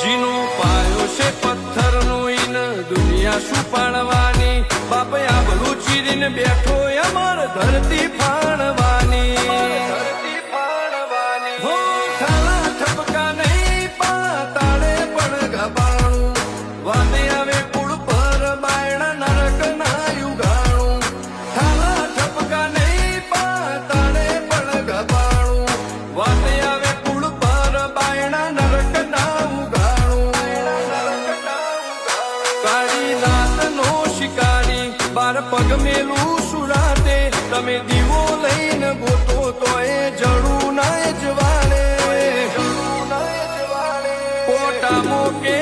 જીનો પાયો છે પથ્થરનો ઈન દુનિયા શું પાડવાની બાપ આબલું ચીરીને બેઠો અમાર ધરતી ફાણવાની હો ખાલા ઠપકા નહીં પાતાળે પણ ગબાણું વાને આવે કુળ પર બાયણા નરક ના યુગાણું ખાલા ઠપકા નહીં પાતાળે પણ ગબાણું વાને આવે કુળ પર બાયણા નરક ના કાળી રાત નો શિકારી બાર પગ મેલું સુરાતે તમે દીવો લઈને ગોતો તો એ જડું ના જવાડે પોટા મોકે